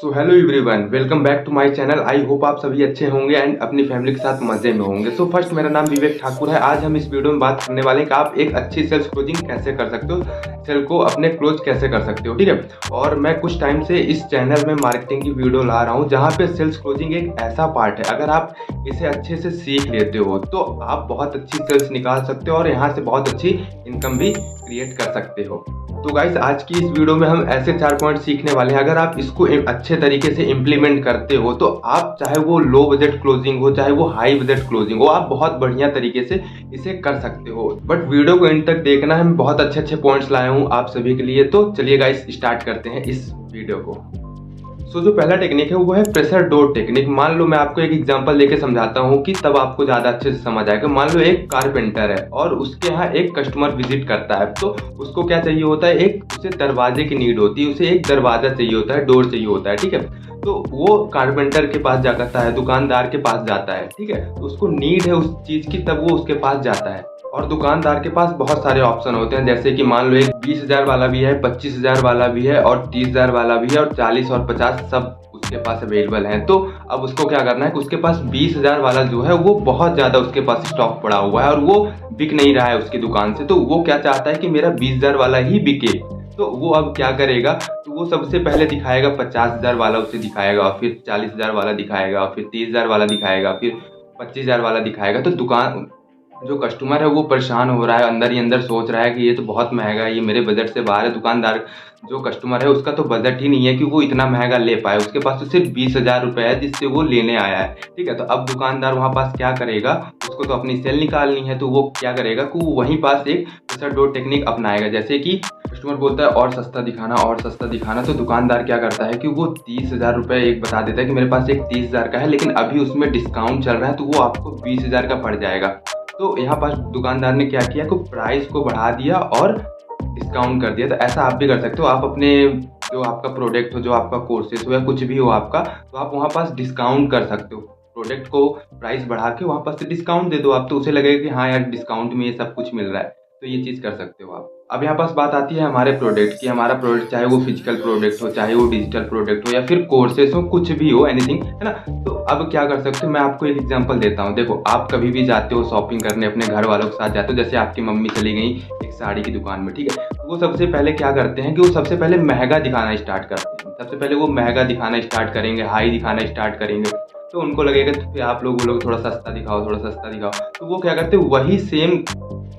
So hello everyone, welcome back to my channel. I hope आप सभी अच्छे होंगे एंड अपनी फैमिली के साथ मजे में होंगे। सो फर्स्ट, मेरा नाम विवेक ठाकुर है। आज हम इस वीडियो में बात करने वाले हैं कि आप एक अच्छी सेल्स क्लोजिंग कैसे कर सकते हो, सेल को अपने क्लोज कैसे कर सकते हो। ठीक है, और मैं कुछ टाइम से इस चैनल में मार्केटिंग की वीडियो ला रहा हूँ जहाँ पे सेल्स क्लोजिंग एक ऐसा पार्ट है, अगर आप इसे अच्छे से सीख लेते हो तो आप बहुत अच्छी सेल्स निकाल सकते हो और यहाँ से बहुत अच्छी इनकम भी क्रिएट कर सकते हो। तो गाइस, आज की इस वीडियो में हम ऐसे 4 पॉइंट सीखने वाले हैं। अगर आप इसको अच्छे तरीके से इम्प्लीमेंट करते हो तो आप, चाहे वो लो बजट क्लोजिंग हो चाहे वो हाई बजट क्लोजिंग हो, आप बहुत बढ़िया तरीके से इसे कर सकते हो। बट वीडियो को एंड तक देखना है, मैं बहुत अच्छे अच्छे पॉइंट्स लाया हूँ आप सभी के लिए। तो चलिए गाइस, स्टार्ट करते हैं इस वीडियो को। जो पहला टेक्निक है वो है प्रेशर डोर टेक्निक। मान लो मैं आपको एक एग्जांपल लेके समझाता हूँ कि तब आपको ज्यादा अच्छे से समझ आएगा। मान लो एक कारपेंटर है और उसके यहाँ एक कस्टमर विजिट करता है, तो उसको क्या चाहिए होता है, उसे दरवाजे की नीड होती है, उसे एक दरवाजा चाहिए होता है, डोर चाहिए होता है। ठीक है, तो वो कारपेंटर के पास जाता है, दुकानदार के पास जाता है। ठीक है, तो उसको नीड है उस चीज की, तब वो उसके पास जाता है। और दुकानदार के पास बहुत सारे ऑप्शन होते हैं, जैसे कि मान लो एक 20,000 वाला भी है, 25,000 वाला भी है और 30,000 वाला भी है और 40 और 50 सब उसके पास अवेलेबल हैं। तो अब उसको क्या करना है कि उसके पास 20,000 वाला जो है वो बहुत ज़्यादा उसके पास स्टॉक पड़ा हुआ है और वो बिक नहीं रहा है उसकी दुकान से। तो वो क्या चाहता है कि मेरा 20,000 वाला ही बिके। तो वो अब क्या करेगा, तो वो सबसे पहले दिखाएगा 50,000 वाला, उसे दिखाएगा, फिर 40,000 वाला दिखाएगा, फिर 30,000 वाला दिखाएगा, फिर 25,000 वाला दिखाएगा। तो दुकान जो कस्टमर है वो परेशान हो रहा है, अंदर ही अंदर सोच रहा है कि ये तो बहुत महंगा है, ये मेरे बजट से बाहर है। दुकानदार जो कस्टमर है उसका तो बजट ही नहीं है कि वो इतना महंगा ले पाए, उसके पास तो सिर्फ 20,000 रुपये है जिससे वो लेने आया है। ठीक है, तो अब दुकानदार वहाँ पास क्या करेगा, उसको तो अपनी सेल निकालनी है, तो वो क्या करेगा कि वो वहीं पास एक प्रेशर डोर टेक्निक अपनाएगा। जैसे कि कस्टमर बोलता है और सस्ता दिखाना और सस्ता दिखाना, तो दुकानदार क्या करता है कि वो 30,000 रुपये एक बता देता है कि मेरे पास एक 30,000 का है, लेकिन अभी उसमें डिस्काउंट चल रहा है तो वो आपको 20,000 का पड़ जाएगा। तो यहाँ पास दुकानदार ने क्या किया कि प्राइस को बढ़ा दिया और डिस्काउंट कर दिया। तो ऐसा आप भी कर सकते हो। आप अपने जो आपका प्रोडक्ट हो, जो आपका कोर्सेस हो या कुछ भी हो आपका, तो आप वहाँ पास डिस्काउंट कर सकते हो। प्रोडक्ट को प्राइस बढ़ा के वहाँ पास से डिस्काउंट दे दो आप, तो उसे लगेगा कि हाँ यार, डिस्काउंट में ये सब कुछ मिल रहा है। तो ये चीज़ कर सकते हो आप। अब यहाँ पास बात आती है हमारे प्रोडक्ट की। हमारा प्रोडक्ट चाहे वो फिजिकल प्रोडक्ट हो, चाहे वो डिजिटल प्रोडक्ट हो या फिर कोर्सेस हो, कुछ भी हो, एनीथिंग, है ना। तो अब क्या कर सकते हो, मैं आपको एक एग्जांपल देता हूँ। देखो, आप कभी भी जाते हो शॉपिंग करने, अपने घर वालों के साथ जाते हो, जैसे आपकी मम्मी चली गई एक साड़ी की दुकान में। ठीक है, तो वो सबसे पहले क्या करते हैं कि वो सबसे पहले महंगा दिखाना स्टार्ट करते हैं। सबसे पहले वो महंगा दिखाना स्टार्ट करेंगे, हाई दिखाना स्टार्ट करेंगे। तो उनको लगेगा, तो फिर आप लोग बोलोगे थोड़ा सस्ता दिखाओ, थोड़ा सस्ता दिखाओ। तो वो क्या करते हैं, वही सेम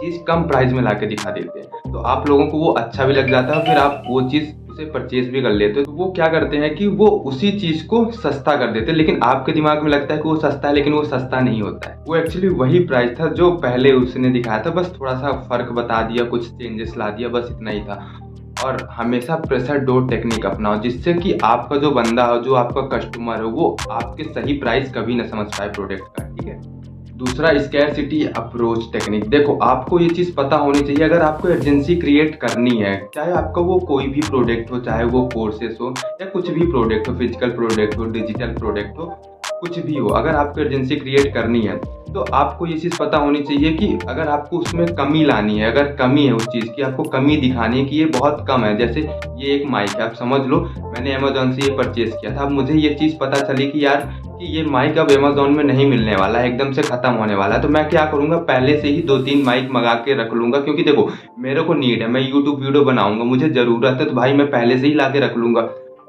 चीज़ कम प्राइस में लाके दिखा देते हैं। तो आप लोगों को वो अच्छा भी लग जाता है, फिर आप वो चीज़ उसे परचेज भी कर लेते हो। तो वो क्या करते हैं कि वो उसी चीज़ को सस्ता कर देते हैं, लेकिन आपके दिमाग में लगता है कि वो सस्ता है, लेकिन वो सस्ता नहीं होता है। वो एक्चुअली वही प्राइस था जो पहले उसने दिखाया था, बस थोड़ा सा फर्क बता दिया, कुछ चेंजेस ला दिया, बस इतना ही था। और हमेशा प्रेशर डोर टेक्निक अपनाओ, जिससे कि आपका जो बंदा हो, जो आपका कस्टमर हो, वो आपके सही प्राइस कभी ना समझ पाए प्रोडक्ट का। ठीक है, दूसरा स्कैरसिटी अप्रोच टेक्निक। देखो, आपको ये चीज़ पता होनी चाहिए, अगर आपको एजेंसी क्रिएट करनी है, चाहे आपका वो कोई भी प्रोडक्ट हो, चाहे वो कोर्सेस हो या कुछ भी प्रोडक्ट हो, फिजिकल प्रोडक्ट हो, डिजिटल प्रोडक्ट हो, कुछ भी हो, अगर आपको एजेंसी क्रिएट करनी है तो आपको ये चीज़ पता होनी चाहिए कि अगर आपको उसमें कमी लानी है, अगर कमी है उस चीज़ की, आपको कमी दिखानी है कि ये बहुत कम है। जैसे ये एक माइक है, आप समझ लो मैंने अमेजोन से ये परचेज़ किया था। अब मुझे ये चीज़ पता चली कि यार कि ये माइक अब अमेजोन में नहीं मिलने वाला है, एकदम से ख़त्म होने वाला है। तो मैं क्या करूँगा, पहले से ही 2-3 माइक मंगा के रख लूँगा, क्योंकि देखो मेरे को नीड है, मैं यूट्यूब वीडियो बनाऊँगा, मुझे ज़रूरत है, तो भाई मैं पहले से ही ला के रख लूँगा।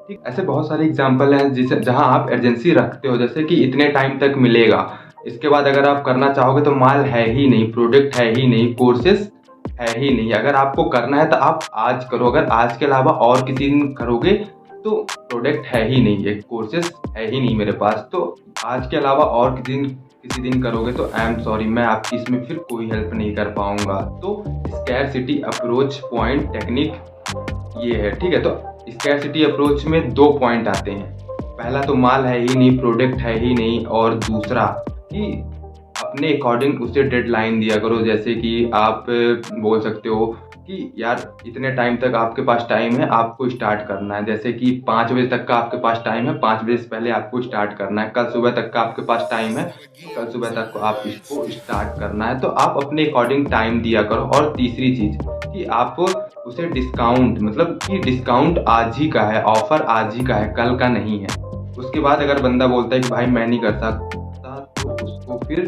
ठीक, ऐसे बहुत सारे एग्जाम्पल हैं जिसे जहाँ आप एजेंसी रखते हो, जैसे कि इतने टाइम तक मिलेगा, इसके बाद अगर आप करना चाहोगे तो माल है ही नहीं, प्रोडक्ट है ही नहीं, कोर्सेस है ही नहीं। अगर आपको करना है तो आप आज करो, अगर आज के अलावा और किसी दिन करोगे तो प्रोडक्ट है ही नहीं, एक कोर्सेस है ही नहीं मेरे पास, तो आज के अलावा और किसी दिन करोगे तो आई एम सॉरी, मैं आपकी इसमें फिर कोई हेल्प नहीं कर पाऊंगा। तो स्कैरसिटी अप्रोच पॉइंट टेक्निक ये है। ठीक है, तो स्कैरसिटी अप्रोच में 2 पॉइंट आते हैं। पहला तो माल है ही नहीं, प्रोडक्ट है ही नहीं, और दूसरा कि अपने अकॉर्डिंग उसे डेडलाइन दिया करो। जैसे कि आप बोल सकते हो कि यार इतने टाइम तक आपके पास टाइम है, आपको स्टार्ट करना है। जैसे कि 5 बजे तक का आपके पास टाइम है, 5 बजे से पहले आपको स्टार्ट करना है। कल सुबह तक का आपके पास टाइम है, कल सुबह तक को आप इसको स्टार्ट करना है। तो आप अपने अकॉर्डिंग टाइम दिया करो। और तीसरी चीज़ कि आप उसे डिस्काउंट, मतलब कि डिस्काउंट आज ही का है, ऑफर आज ही का है, कल का नहीं है। उसके बाद अगर बंदा बोलता है कि भाई मैं नहीं कर सकता, तो उसको फिर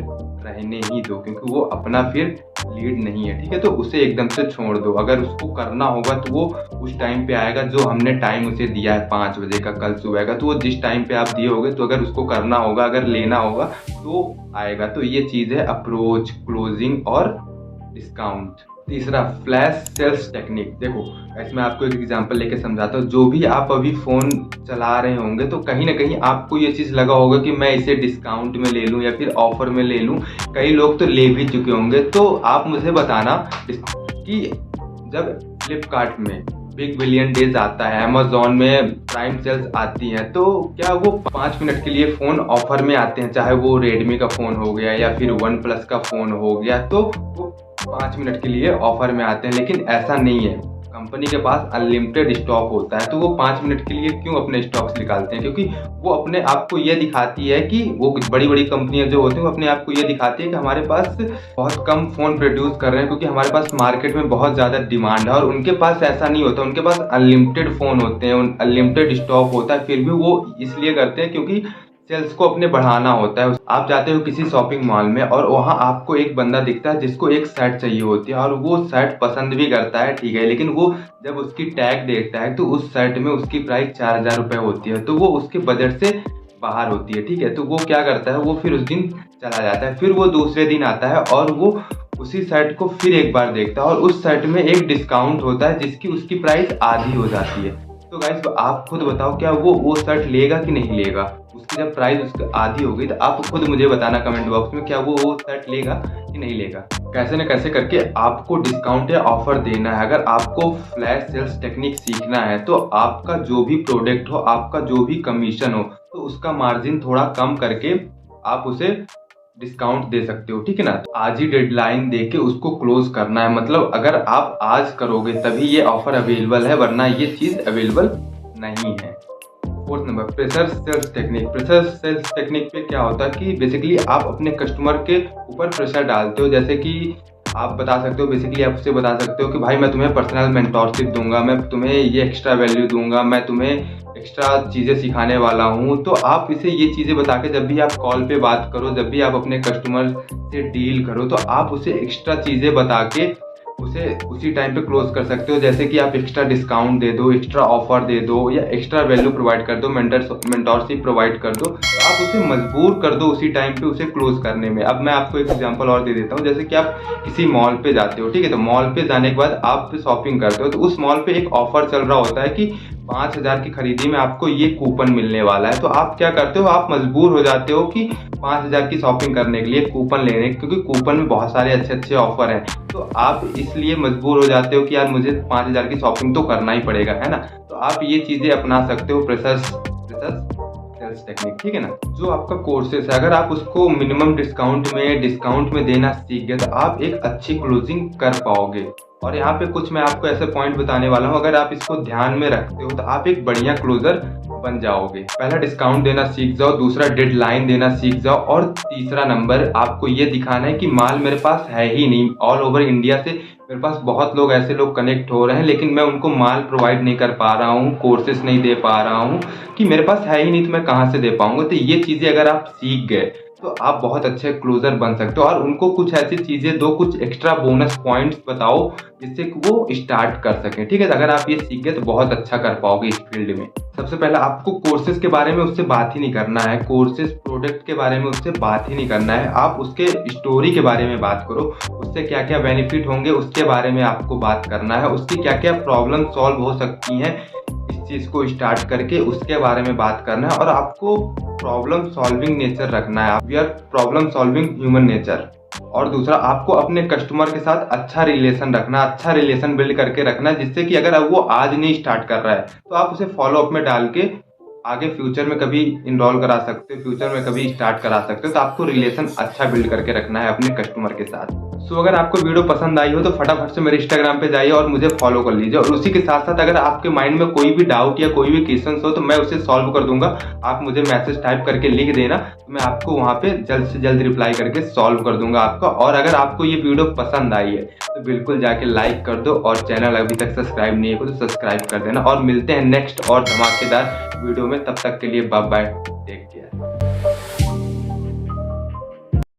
रहने ही दो, क्योंकि वो अपना फिर लीड नहीं है, ठीक है। तो उसे एकदम से छोड़ दो। अगर उसको करना होगा तो वो उस टाइम पे आएगा जो हमने टाइम उसे दिया है 5 बजे का कल सुबह का, तो वो जिस टाइम पे आप दिए होगे, तो अगर उसको करना होगा, अगर लेना होगा तो आएगा। तो ये चीज़ है अप्रोच, क्लोजिंग और डिस्काउंट। तीसरा, फ्लैश सेल्स टेक्निक। देखो इसमें आपको एक एग्जांपल लेके समझाता हूँ। जो भी आप अभी फ़ोन चला रहे होंगे तो कहीं ना कहीं आपको ये चीज़ लगा होगा कि मैं इसे डिस्काउंट में ले लूँ या फिर ऑफर में ले लूँ। कई लोग तो ले भी चुके होंगे। तो आप मुझे बताना कि जब फ्लिपकार्ट में बिग बिलियन डेज आता है, अमेजोन में प्राइम सेल्स आती हैं, तो क्या वो 5 मिनट के लिए फ़ोन ऑफर में आते हैं, चाहे वो रेडमी का फ़ोन हो गया या फिर वन प्लस का फ़ोन हो गया, तो वो 5 मिनट के लिए ऑफर में आते हैं। लेकिन ऐसा नहीं है, कंपनी के पास अनलिमिटेड स्टॉक होता है। तो वो 5 मिनट के लिए क्यों अपने स्टॉक्स निकालते हैं? क्योंकि वो अपने आप को ये दिखाती है कि वो बड़ी बड़ी कंपनियां जो होती हैं वो अपने आप को ये दिखाती है कि हमारे पास बहुत कम फ़ोन प्रोड्यूस कर रहे हैं, क्योंकि हमारे पास मार्केट में बहुत ज़्यादा डिमांड है। और उनके पास ऐसा नहीं होता, उनके पास अनलिमिटेड फ़ोन होते हैं, अनलिमिटेड स्टॉक होता है। फिर भी वो इसलिए करते हैं क्योंकि सेल्स को अपने बढ़ाना होता है। आप जाते हो किसी शॉपिंग मॉल में और वहाँ आपको एक बंदा दिखता है जिसको एक शर्ट चाहिए होती है, और वो शर्ट पसंद भी करता है, ठीक है, लेकिन वो जब उसकी टैग देखता है तो उस शर्ट में उसकी प्राइस 4,000 रुपये होती है, तो वो उसके बजट से बाहर होती है, ठीक है। तो वो क्या करता है, वो फिर उस दिन चला जाता है। फिर वो दूसरे दिन आता है और वो उसी शर्ट को फिर एक बार देखता है, और उस शर्ट में एक डिस्काउंट होता है जिसकी उसकी प्राइस आधी हो जाती है। तो गाइस आप खुद बताओ, क्या वो शर्ट लेगा कि नहीं लेगा? उसकी जब प्राइस उसकी आधी हो गई, तो आप खुद मुझे बताना कमेंट बॉक्स में, क्या वो शर्ट लेगा कि नहीं लेगा? कैसे न कैसे करके आपको डिस्काउंट या ऑफर देना है। अगर आपको फ्लैश सेल्स टेक्निक सीखना है तो आपका जो भी प्रोडक्ट हो, आपका जो भी कमीशन हो, तो उसका मार्जिन थोड़ा कम करके आप उसे डिस्काउंट दे सकते हो, ठीक है ना। तो आज ही डेडलाइन देके उसको क्लोज करना है। मतलब अगर आप आज करोगे तभी ये ऑफर अवेलेबल है, वरना ये चीज़ अवेलेबल नहीं है। Fourth number, pressure sales technique. Pressure sales technique पे क्या होता है कि बेसिकली आप अपने कस्टमर के ऊपर प्रेशर डालते हो। जैसे कि आप बता सकते हो, बेसिकली आप उससे बता सकते हो कि भाई मैं तुम्हें पर्सनल मेंटोरशिप दूंगा, मैं तुम्हें ये एक्स्ट्रा वैल्यू दूंगा, मैं तुम्हें एक्स्ट्रा चीज़ें सिखाने वाला हूँ। तो आप इसे ये चीज़ें बता के जब भी आप कॉल पे बात करो, जब भी आप अपने कस्टमर से डील करो, तो आप उसे एक्स्ट्रा चीज़ें बता के उसे उसी टाइम पे क्लोज कर सकते हो। जैसे कि आप एक्स्ट्रा डिस्काउंट दे दो, एक्स्ट्रा ऑफर दे दो, या एक्स्ट्रा वैल्यू प्रोवाइड कर दो, मेंटोरशिप प्रोवाइड कर दो। तो आप उसे मजबूर कर दो उसी टाइम पे उसे क्लोज करने में। अब मैं आपको एक एग्जांपल और दे देता हूँ। जैसे कि आप किसी मॉल पे जाते हो, ठीक है, तो मॉल पे जाने के बाद आप शॉपिंग करते हो, तो उस मॉल पे एक ऑफर चल रहा होता है कि 5,000 की खरीदी में आपको ये कूपन मिलने वाला है। तो आप क्या करते हो, आप मजबूर हो जाते हो कि 5,000 की शॉपिंग करने के लिए कूपन लेने, क्योंकि कूपन में बहुत सारे अच्छे अच्छे ऑफर हैं। तो आप इसलिए मजबूर हो जाते हो कि यार मुझे 5,000 की शॉपिंग तो करना ही पड़ेगा, है ना। तो आप ये चीज़ें अपना सकते हो, प्रेशर सेल्स टेक्निक, ठीक है ना। जो आपका कोर्सेस है, अगर आप उसको मिनिमम डिस्काउंट में देना सीख गए, तो आप एक अच्छी क्लोजिंग कर पाओगे। और यहाँ पे कुछ मैं आपको ऐसे पॉइंट बताने वाला हूँ, अगर आप इसको ध्यान में रखते हो तो आप एक बढ़िया क्लोजर बन जाओगे। पहला, डिस्काउंट देना सीख जाओ। दूसरा, डेडलाइन देना सीख जाओ। और तीसरा नंबर, आपको ये दिखाना है कि माल मेरे पास है ही नहीं। ऑल ओवर इंडिया से मेरे पास बहुत लोग ऐसे लोग कनेक्ट हो रहे हैं, लेकिन मैं उनको माल प्रोवाइड नहीं कर पा रहा हूँ, कोर्सेस नहीं दे पा रहा हूँ, कि मेरे पास है ही नहीं तो मैं कहाँ से दे पाऊंगा। तो ये चीज़ें अगर आप सीख गए तो आप बहुत अच्छे क्लोजर बन सकते हो। और उनको कुछ ऐसी चीज़ें दो, कुछ एक्स्ट्रा बोनस पॉइंट्स बताओ जिससे कि वो स्टार्ट कर सकें, ठीक है। अगर आप ये सीख गए तो बहुत अच्छा कर पाओगे इस फील्ड में। सबसे पहले आपको कोर्सेज के बारे में उससे बात ही नहीं करना है, कोर्सेज प्रोडक्ट के बारे में उससे बात ही नहीं करना है। आप उसके स्टोरी के बारे में बात करो, उससे क्या क्या बेनिफिट होंगे उसके बारे में आपको बात करना है, उसकी क्या क्या प्रॉब्लम सॉल्व हो सकती हैं इस चीज़ को स्टार्ट करके, उसके बारे में बात करना है। और आपको प्रॉब्लम सॉल्विंग नेचर रखना है, we are problem solving human nature. और दूसरा, आपको अपने कस्टमर के साथ अच्छा रिलेशन रखना, अच्छा रिलेशन बिल्ड करके रखना, जिससे कि अगर वो आज नहीं स्टार्ट कर रहा है तो आप उसे फॉलो अप में डाल के आगे फ्यूचर में कभी इनरोल करा सकते हो, फ्यूचर में कभी स्टार्ट करा सकते हो। तो आपको रिलेशन अच्छा बिल्ड करके रखना है अपने कस्टमर के साथ। सो अगर आपको वीडियो पसंद आई हो तो फटाफट से मेरे इंस्टाग्राम पे जाइए और मुझे फॉलो कर लीजिए। और उसी के साथ साथ अगर आपके माइंड में कोई भी डाउट या कोई भी क्वेश्चन हो तो मैं उसे सॉल्व कर दूंगा। आप मुझे मैसेज टाइप करके लिख देना, तो मैं आपको वहाँ पे जल्द से जल्द रिप्लाई करके सॉल्व कर दूंगा आपका। और अगर आपको ये वीडियो पसंद आई है तो बिल्कुल जाके लाइक कर दो, और चैनल अभी तक सब्सक्राइब नहीं है तो सब्सक्राइब कर देना। और मिलते हैं नेक्स्ट और धमाकेदार वीडियो में, तब तक के लिए बाय बाय, टेक केयर।